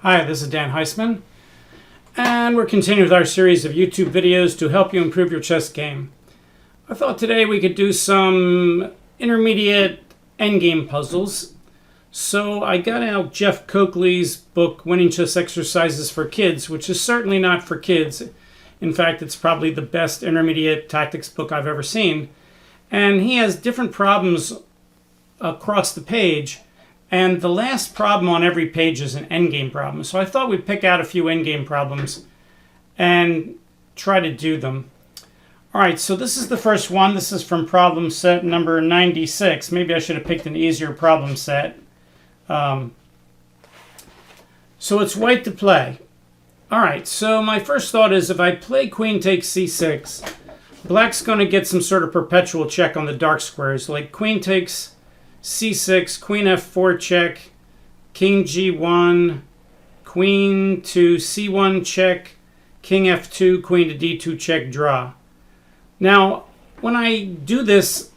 Hi, this is Dan Heisman, and we're continuing with our series of YouTube videos to help you improve your chess game. I thought today we could do some intermediate endgame puzzles. So I got out Jeff Coakley's book, Winning Chess Exercises for Kids, which is certainly not for kids. In fact, it's probably the best intermediate tactics book I've ever seen. And he has different problems across the page. And the last problem on every page is an endgame problem. So I thought we'd pick out a few endgame problems and try to do them. All right, so this is the first one. This is from problem set number 96. Maybe I should have picked an easier problem set. So it's white to play. All right, so my first thought is if I play queen takes c6, black's going to get some sort of perpetual check on the dark squares, like queen takes c6, queen f4 check, king g1, queen to c1 check, king f2, queen to d2 check, draw. Now, when I do this,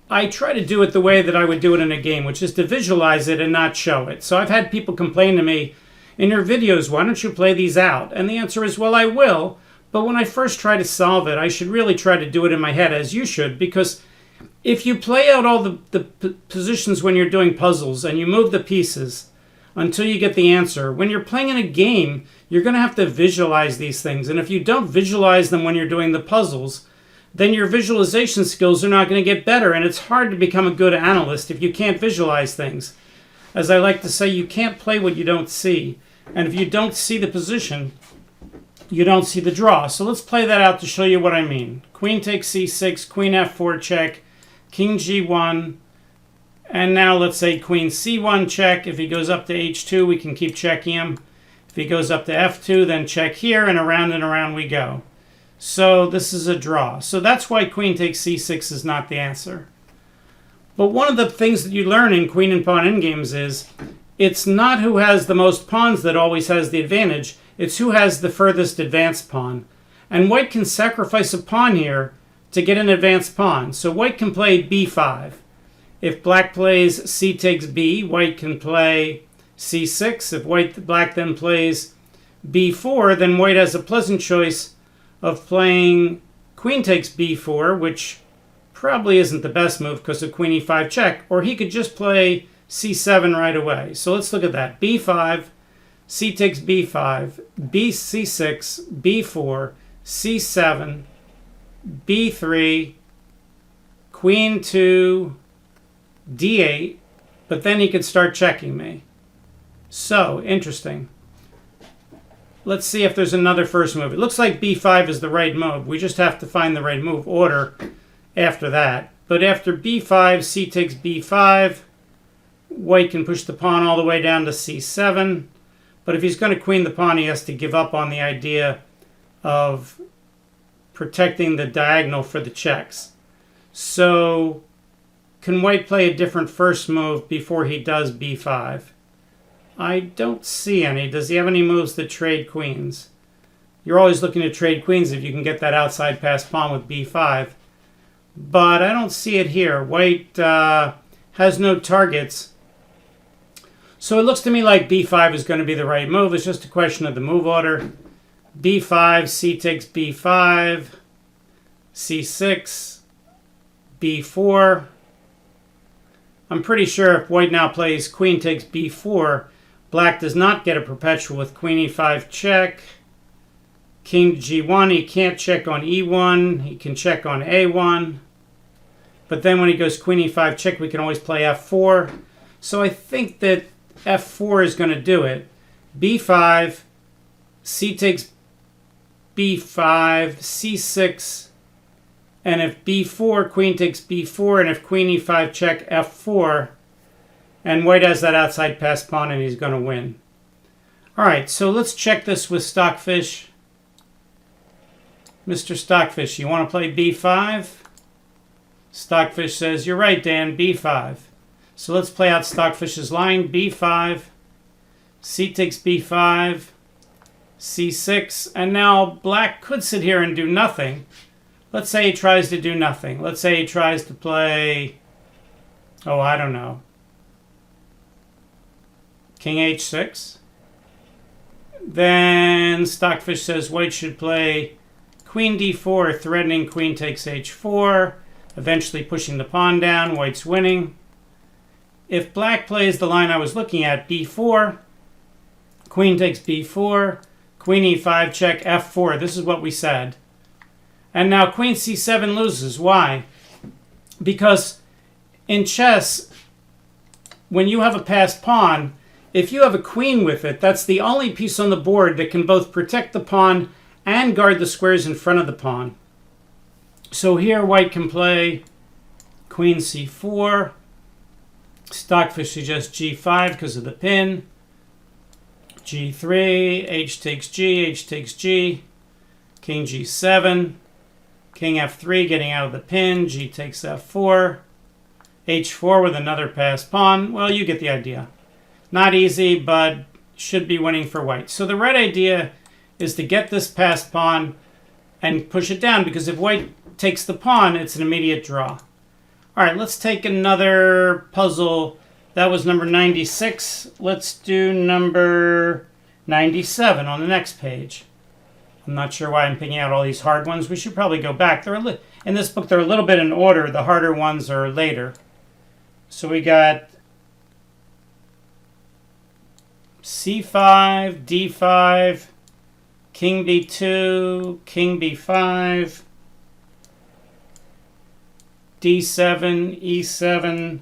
I try to do it the way that I would do it in a game, which is to visualize it and not show it. So I've had people complain to me, in your videos, why don't you play these out? And the answer is, well, I will, but when I first try to solve it, I should really try to do it in my head, as you should, because if you play out all the positions when you're doing puzzles and you move the pieces until you get the answer, when you're playing in a game, you're going to have to visualize these things. And if you don't visualize them when you're doing the puzzles, then your visualization skills are not going to get better. And it's hard to become a good analyst if you can't visualize things. As I like to say, you can't play what you don't see. And if you don't see the position, you don't see the draw. So let's play that out to show you what I mean. Queen takes c6, queen f4 check, king g1, and now let's say queen c1 check. If he goes up to h2, we can keep checking him. If he goes up to f2, then check here, and around we go. So this is a draw. So that's why queen takes c6 is not the answer. But one of the things that you learn in queen and pawn endgames is it's not who has the most pawns that always has the advantage. It's who has the furthest advanced pawn. And white can sacrifice a pawn here to get an advanced pawn. So white can play b5. If black plays c takes b, white can play c6. If black then plays b4, then white has a pleasant choice of playing queen takes b4, which probably isn't the best move because of queen e5 check, or he could just play c7 right away. So let's look at that. b5, c takes b5, b c6, b4, c7, b3, queen to d8, but then he could start checking me. So, interesting. Let's see if there's another first move. It looks like b5 is the right move. We just have to find the right move order after that. But after b5, c takes b5, white can push the pawn all the way down to c7. But if he's going to queen the pawn, he has to give up on the idea of protecting the diagonal for the checks. So can white play a different first move before he does b5? I don't see any. Does he have any moves that trade queens? You're always looking to trade queens if you can get that outside pass pawn with b5. But I don't see it here. White has no targets. So it looks to me like b5 is going to be the right move. It's just a question of the move order. b5, c takes b5, c6, b4. I'm pretty sure if white now plays queen takes b4, black does not get a perpetual with queen e5 check. King to g1, he can't check on e1. He can check on a1. But then when he goes queen e5 check, we can always play f4. So I think that f4 is going to do it. b5, c takes b5, c6, and if b4, queen takes b4, and if queen e5 check, f4, and white has that outside pass pawn, and he's going to win. All right, so let's check this with Stockfish. Mr. Stockfish, you want to play b5? Stockfish says, you're right, Dan, b5. So let's play out Stockfish's line. b5, c takes b5, c6, and now black could sit here and do nothing. Let's say he tries to do nothing. Let's say he tries to play, oh, I don't know, king h6. Then Stockfish says white should play queen d4, threatening queen takes h4, eventually pushing the pawn down. White's winning. If black plays the line I was looking at, b4, queen takes b4, queen e5 check, f4. This is what we said. And now queen c7 loses. Why? Because in chess, when you have a passed pawn, if you have a queen with it, that's the only piece on the board that can both protect the pawn and guard the squares in front of the pawn. So here white can play queen c4. Stockfish suggests g5 because of the pin. g3, h takes g, king g7, king f3 getting out of the pin, g takes f4, h4 with another passed pawn. Well, you get the idea. Not easy, but should be winning for white. So the right idea is to get this passed pawn and push it down, because if white takes the pawn, it's an immediate draw. All right, let's take another puzzle. That was number 96. Let's do number 97 on the next page. I'm not sure why I'm picking out all these hard ones. We should probably go back. In this book, they're a little bit in order. The harder ones are later. So we got c5, d5, king b2, king b5, d7, e7,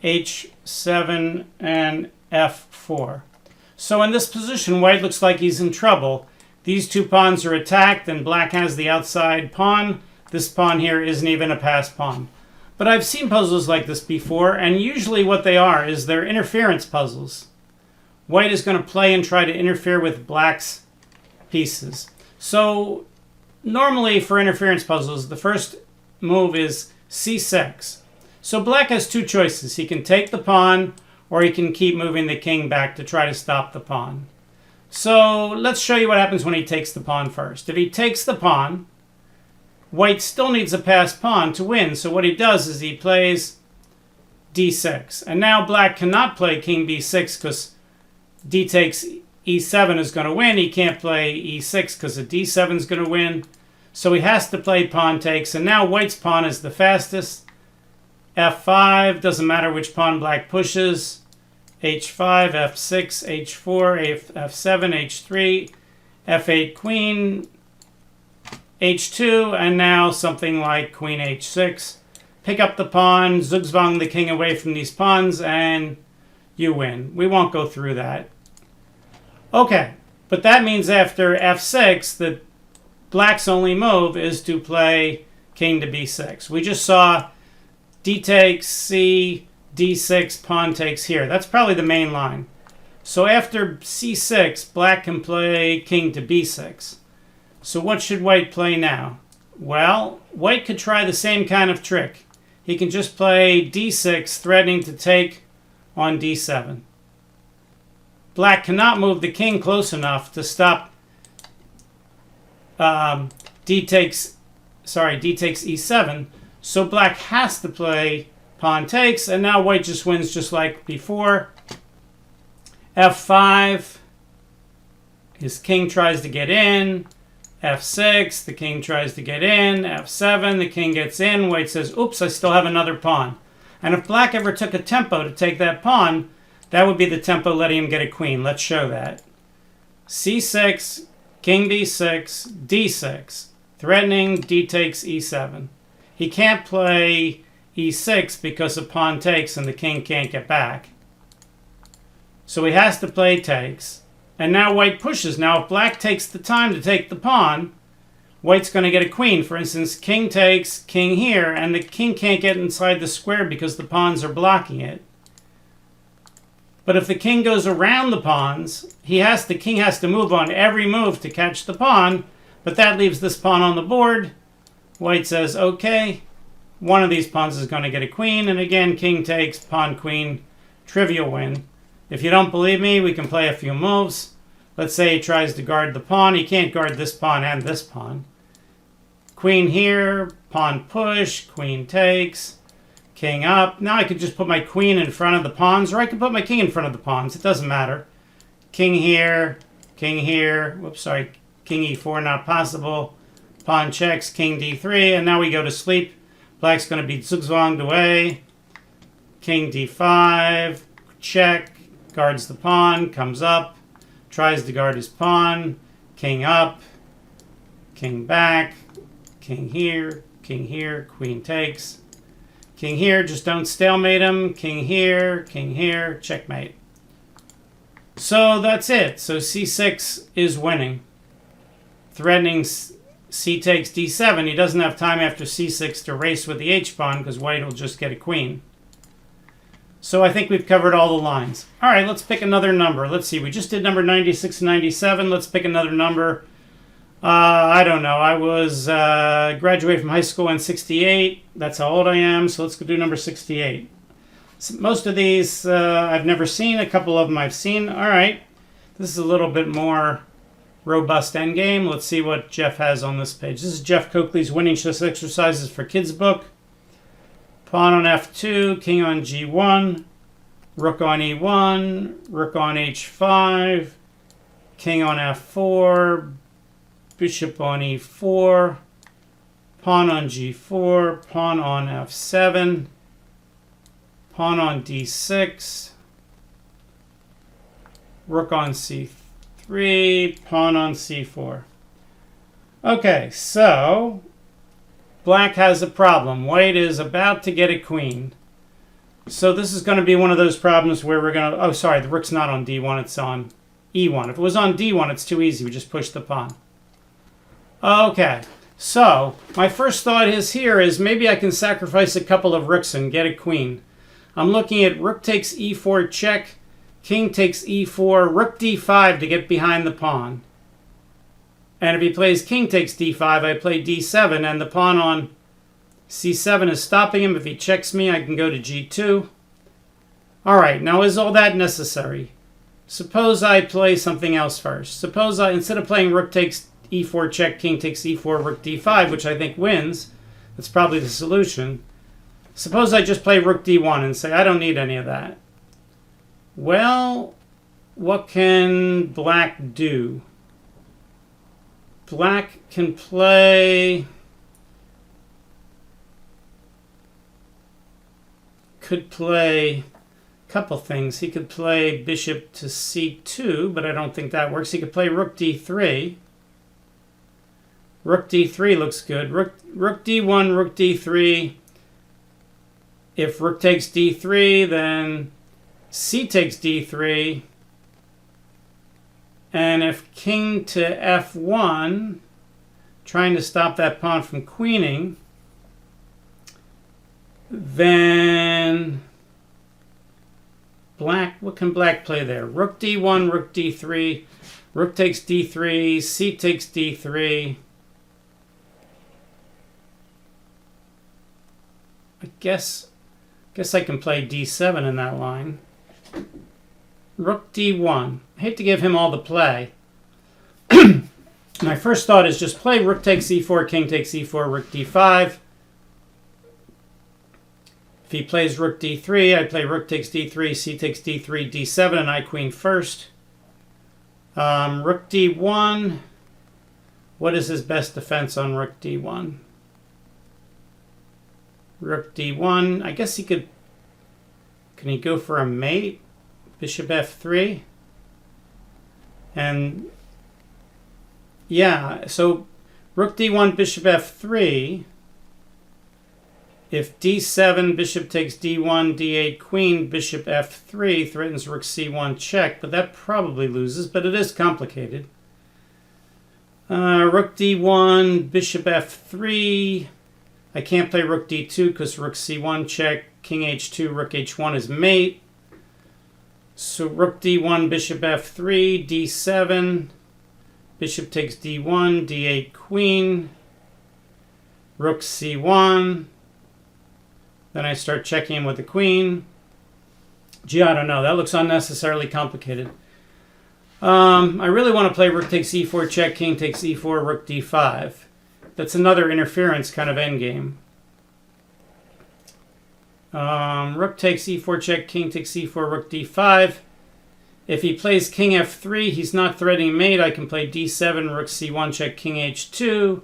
h7, and f4. So in this position, white looks like he's in trouble. These two pawns are attacked, and black has the outside pawn. This pawn here isn't even a passed pawn. But I've seen puzzles like this before, and usually what they are is they're interference puzzles. White is going to play and try to interfere with black's pieces. So normally for interference puzzles, the first move is c6. So black has two choices. He can take the pawn, or he can keep moving the king back to try to stop the pawn. So let's show you what happens when he takes the pawn first. If he takes the pawn, white still needs a passed pawn to win. So what he does is he plays d6. And now black cannot play king b6 because d takes e7 is going to win. He can't play e6 because the d7 is going to win. So he has to play pawn takes. And now white's pawn is the fastest. f5, doesn't matter which pawn black pushes. h5, f6, h4, f7, h3, f8 queen, h2, and now something like queen h6. Pick up the pawn, zugzwang the king away from these pawns, and you win. We won't go through that. Okay, but that means after f6 that black's only move is to play king to b6. We just saw d takes, c, d6, pawn takes here. That's probably the main line. So after c6, black can play king to b6. So what should white play now? Well, white could try the same kind of trick. He can just play d6, threatening to take on d7. Black cannot move the king close enough to stop d takes e7. So black has to play pawn takes, and now white just wins just like before. f5, his king tries to get in. f6, the king tries to get in. f7, the king gets in. White says, oops, I still have another pawn. And if black ever took a tempo to take that pawn, that would be the tempo letting him get a queen. Let's show that. c6, king b6, d6, threatening d takes e7. He can't play e6 because the pawn takes and the king can't get back. So he has to play takes. And now white pushes. Now if black takes the time to take the pawn, white's going to get a queen. For instance, king takes, king here, and the king can't get inside the square because the pawns are blocking it. But if the king goes around the pawns, the king has to move on every move to catch the pawn, but that leaves this pawn on the board. White says, okay, one of these pawns is going to get a queen, and again, king takes, pawn, queen, trivial win. If you don't believe me, we can play a few moves. Let's say he tries to guard the pawn. He can't guard this pawn and this pawn. Queen here, pawn push, queen takes, king up. Now I could just put my queen in front of the pawns, or I could put my king in front of the pawns. It doesn't matter. King here, king here. Whoops, sorry. King e4, not possible. Pawn checks, king d3, and now we go to sleep. Black's going to be zugzwanged away. King d5, check, guards the pawn, comes up, tries to guard his pawn. King up, king back, king here, queen takes. King here, just don't stalemate him. King here, checkmate. So that's it. So c6 is winning. Threatening c takes d7. He doesn't have time after c6 to race with the h-pawn because white will just get a queen. So I think we've covered all the lines. All right, let's pick another number. Let's see. We just did number 96 and 97. Let's pick another number. I don't know. I was graduated from high school in 68. That's how old I am. So let's go do number 68. So most of these I've never seen. A couple of them I've seen. All right. This is a little bit more robust endgame. Let's see what Jeff has on this page. This is Jeff Coakley's Winning Chess Exercises for Kids book. Pawn on f2, king on g1, rook on e1, rook on h5, king on f4, bishop on e4, pawn on g4, pawn on f7, pawn on d6, rook on c3, pawn on c4. Okay, so black has a problem. White is about to get a queen. So this is going to be one of those problems where we're going to... Oh, sorry, the rook's not on d1, it's on e1. If it was on d1, it's too easy. We just push the pawn. Okay, so my first thought is maybe I can sacrifice a couple of rooks and get a queen. I'm looking at rook takes e4 check, king takes e4, rook d5 to get behind the pawn. And if he plays king takes d5, I play d7, and the pawn on c7 is stopping him. If he checks me, I can go to g2. All right, now is all that necessary? Suppose I play something else first. Suppose instead of playing rook takes e4 check, king takes e4, rook d5, which I think wins. That's probably the solution. Suppose I just play rook d1 and say, I don't need any of that. Well, what can black do? Black can play... Could play a couple things. He could play bishop to c2, but I don't think that works. He could play rook d3. Rook d3 looks good. Rook d1, rook d3. If rook takes d3, then c takes d3. And if king to f1, trying to stop that pawn from queening, then black, what can black play there? Rook d1, rook d3, rook takes d3, c takes d3. I guess I can play d7 in that line. Rook d1. I hate to give him all the play. My first thought is just play rook takes e4, king takes e4, rook d5. If he plays rook d3, I play rook takes d3, c takes d3, d7, and I queen first. Rook d1. What is his best defense on rook d1? Rook d1. I guess he could... Can he go for a mate? Bishop f3. And yeah, so rook d1, bishop f3. If d7, bishop takes d1, d8, queen, bishop f3 threatens rook c1 check, but that probably loses, but it is complicated. Rook d1, bishop f3. I can't play rook d2 because rook c1 check, king h2, rook h1 is mate. So rook d1, bishop f3, d7, bishop takes d1, d8, queen, rook c1. Then I start checking him with the queen. Gee, I don't know. That looks unnecessarily complicated. I really want to play rook takes e4 check, king takes e4, rook d5. That's another interference kind of endgame. Rook takes e4 check, king takes e4, rook d5. If he plays king f3, he's not threatening mate. I can play d7, rook c1, check king h2.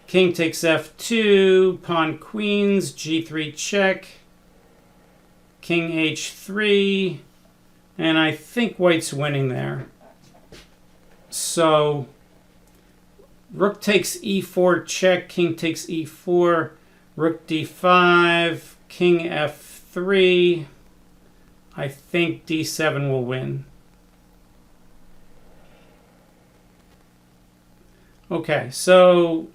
King takes f2, pawn queens, g3 check. King h3. And I think white's winning there. So rook takes e4 check, king takes e4, rook d5, king f3. I think d7 will win. Okay, so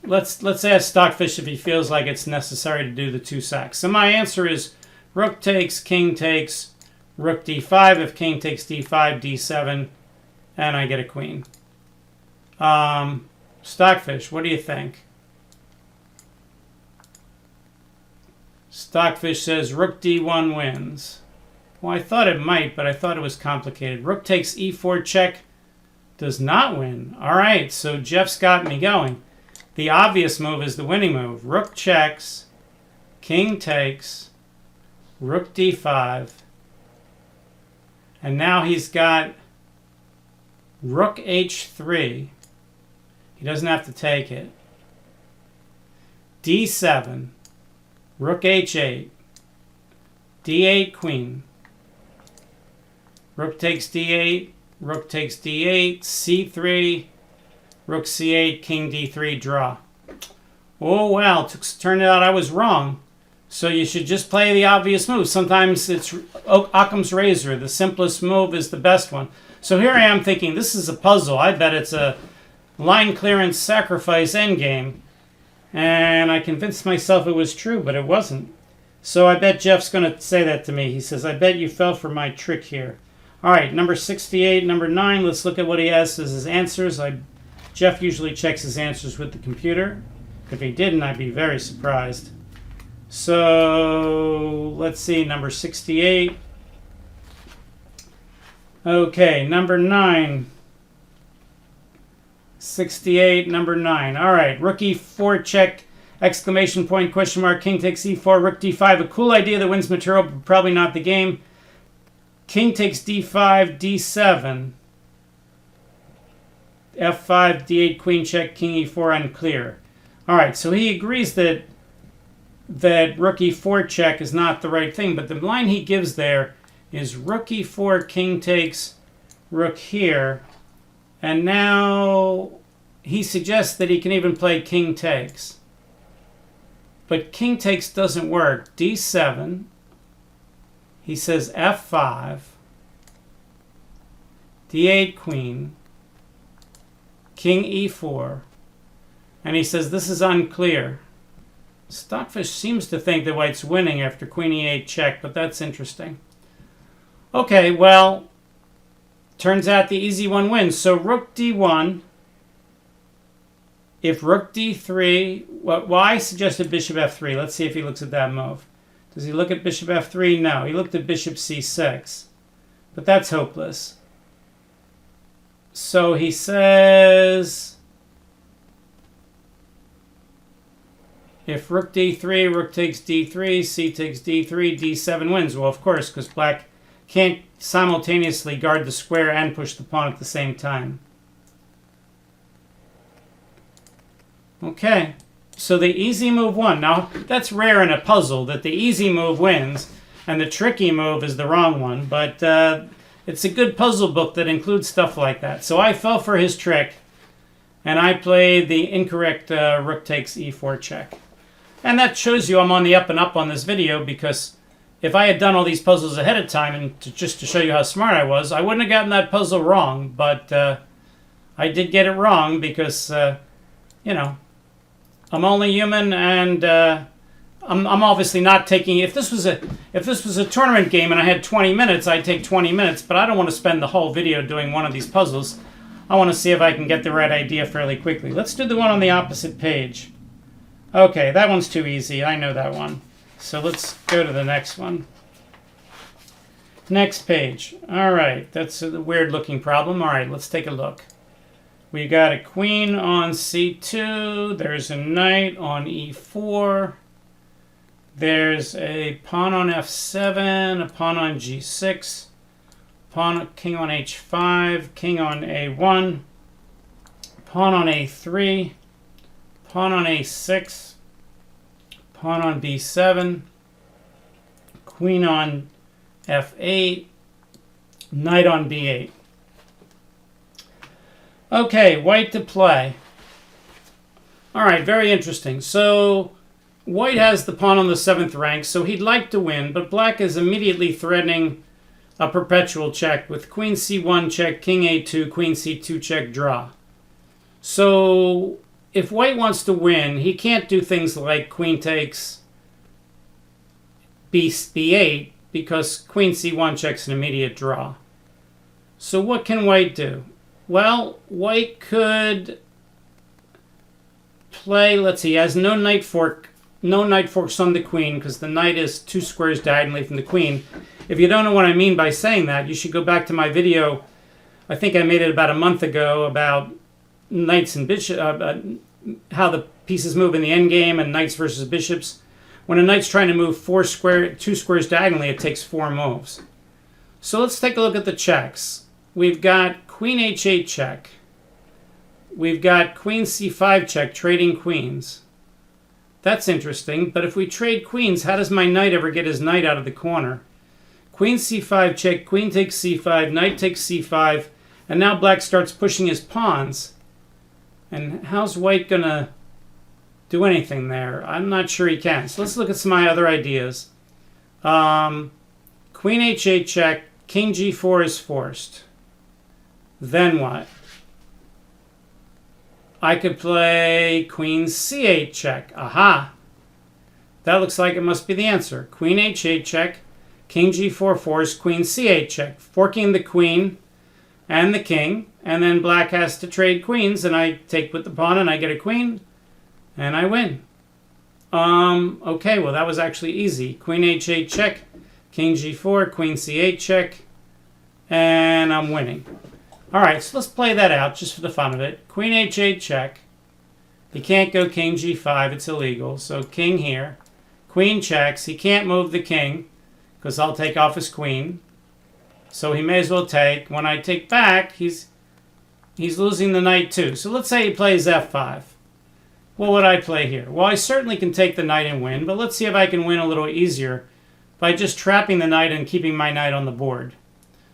let's ask Stockfish if he feels like it's necessary to do the two sacks. So my answer is rook takes, king takes, rook d5. If king takes d5, d7, and I get a queen. Stockfish, what do you think? Stockfish says rook d1 wins. Well, I thought it might, but I thought it was complicated. Rook takes e4 check does not win. All right, so Jeff's got me going. The obvious move is the winning move. Rook checks, king takes, rook d5, and now he's got rook h3. He doesn't have to take it. d7, rook h8, d8 queen, rook takes d8, rook takes d8, c3, rook c8, king d3, draw. Oh, well, turned out I was wrong. So you should just play the obvious move. Sometimes it's Occam's razor. The simplest move is the best one. So here I am thinking, this is a puzzle. I bet it's a line clearance sacrifice endgame. And I convinced myself it was true, but it wasn't. So I bet Jeff's going to say that to me. He says, I bet you fell for my trick here. All right, number 68, number 9. Let's look at what he has as his answers. Jeff usually checks his answers with the computer. If he didn't, I'd be very surprised. So let's see, number 68. Okay, number 9. 68, number 9. All right, rook e4 check, exclamation point, question mark, king takes e4, rook d5. A cool idea that wins material, but probably not the game. King takes d5, d7. f5, d8, queen check, king e4, unclear. All right, so he agrees that rook e4 check is not the right thing, but the line he gives there is rook e4, king takes, rook here, and now he suggests that he can even play king takes. But king takes doesn't work. d7, he says f5, d8 queen, king e4, and he says this is unclear. Stockfish seems to think that white's winning after queen e8 check, but that's interesting. Okay, well, turns out the easy one wins. So rook d1, if rook d3, well, I suggested bishop f3. Let's see if he looks at that move. Does he look at bishop f3? No, he looked at bishop c6. But that's hopeless. So he says, if rook d3, rook takes d3, c takes d3, d7 wins. Well, of course, because black can't simultaneously guard the square and push the pawn at the same time. Okay, so the easy move won. Now, that's rare in a puzzle that the easy move wins and the tricky move is the wrong one, but it's a good puzzle book that includes stuff like that. So I fell for his trick, and I played the incorrect rook takes e4 check. And that shows you I'm on the up and up on this video, because if I had done all these puzzles ahead of time, and just to show you how smart I was, I wouldn't have gotten that puzzle wrong, but I did get it wrong because, you know, I'm only human, and I'm obviously not taking. If this was a tournament game and I had 20 minutes, I'd take 20 minutes. But I don't want to spend the whole video doing one of these puzzles. I want to see if I can get the right idea fairly quickly. Let's do the one on the opposite page. Okay, that one's too easy. I know that one. So let's go to the next one. Next page. All right, that's a weird-looking problem. All right, let's take a look. We got a queen on c2. There's a knight on e4. There's a pawn on f7, a pawn on g6. king on h5, king on a1, pawn on a3, pawn on a6, pawn on b7, queen on f8, knight on b8. Okay, white to play. All right, very interesting. So white has the pawn on the 7th rank, so he'd like to win, but black is immediately threatening a perpetual check with queen c1 check, king a2, queen c2 check, draw. So if white wants to win, he can't do things like queen takes b8 because queen c1 checks an immediate draw. So what can white do? Well, white could play, let's see, he has no knight forks on the queen because the knight is 2 squares diagonally from the queen. If you don't know what I mean by saying that, you should go back to my video. I think I made it about a month ago about knights and bishops, how the pieces move in the endgame and knights versus bishops. When a knight's trying to move 2 squares diagonally, it takes 4 moves. So let's take a look at the checks. We've got queen h8 check. We've got queen c5 check, trading queens. That's interesting, but if we trade queens, how does my knight ever get his knight out of the corner? Queen c5 check, queen takes c5, knight takes c5, and now black starts pushing his pawns. And how's white going to do anything there? I'm not sure he can. So let's look at some of my other ideas. Queen h8 check, king g4 is forced. Then what? I could play queen c8 check. Aha! That looks like it must be the answer. Queen h8 check, king g4 forced, queen c8 check, forking the queen and the king, and then black has to trade queens, and I take with the pawn and I get a queen, and I win. Okay, well that was actually easy. Queen h8 check, king g4, queen c8 check, and I'm winning. All right, so let's play that out just for the fun of it. Queen h8 check. He can't go king g5. It's illegal. So king here. Queen checks. He can't move the king because I'll take off his queen. So he may as well take. When I take back, he's losing the knight too. So let's say he plays f5. What would I play here? Well, I certainly can take the knight and win, but let's see if I can win a little easier by just trapping the knight and keeping my knight on the board.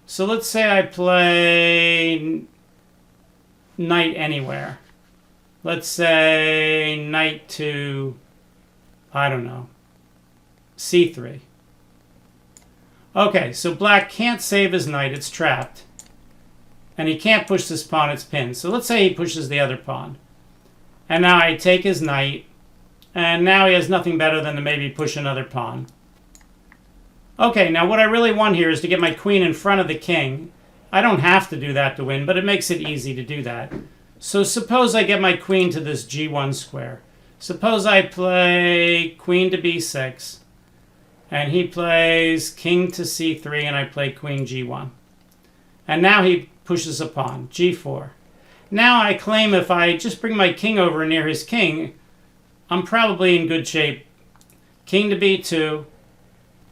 So let's say I play knight anywhere. Let's say knight to, I don't know, c3. Okay, so black can't save his knight. It's trapped. And he can't push this pawn. It's pinned. So let's say he pushes the other pawn. And now I take his knight. And now he has nothing better than to maybe push another pawn. Okay, now what I really want here is to get my queen in front of the king. I don't have to do that to win, but it makes it easy to do that. So suppose I get my queen to this g1 square. Suppose I play queen to b6, and he plays king to c3, and I play queen g1. And now he pushes a pawn, g4. Now I claim if I just bring my king over near his king, I'm probably in good shape. King to b2.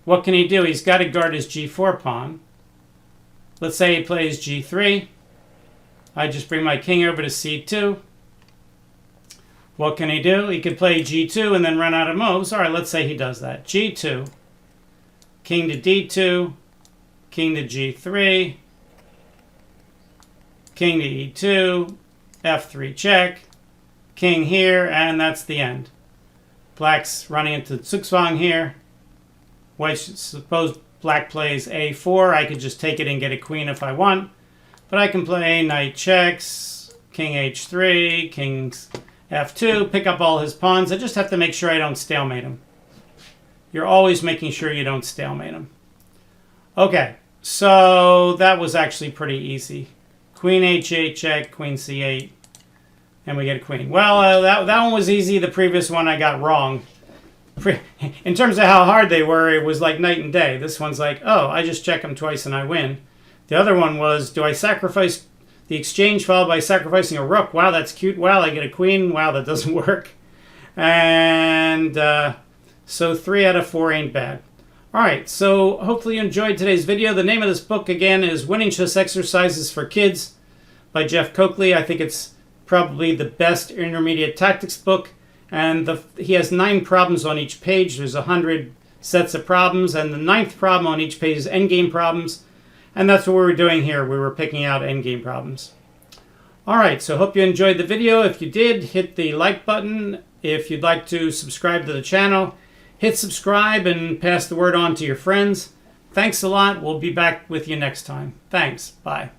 What can he do? He's got to guard his g4 pawn. Let's say he plays g3. I just bring my king over to c2. What can he do? He can play g2 and then run out of moves. All right, let's say he does that. g2, king to d2, king to g3, king to e2, f3 check, king here, and that's the end. Black's running into zugzwang here. White, suppose black plays a4. I could just take it and get a queen if I want. But I can play knight checks, king h3, king f2, pick up all his pawns. I just have to make sure I don't stalemate him. You're always making sure you don't stalemate him. Okay, so that was actually pretty easy. Queen h8 check, queen c8, and we get a queen. Well, that one was easy. The previous one I got wrong. In terms of how hard they were, it was like night and day. This one's like, oh, I just check them twice and I win. The other one was, do I sacrifice the exchange followed by sacrificing a rook? Wow, that's cute. Wow, I get a queen. Wow, that doesn't work. And so 3 out of 4 ain't bad. All right, so hopefully you enjoyed today's video. The name of this book, again, is Winning Chess Exercises for Kids by Jeff Coakley. I think it's probably the best intermediate tactics book. And he has 9 problems on each page. There's 100 sets of problems. And the 9th problem on each page is endgame problems. And that's what we were doing here. We were picking out endgame problems. All right, so hope you enjoyed the video. If you did, hit the like button. If you'd like to subscribe to the channel, hit subscribe and pass the word on to your friends. Thanks a lot. We'll be back with you next time. Thanks. Bye.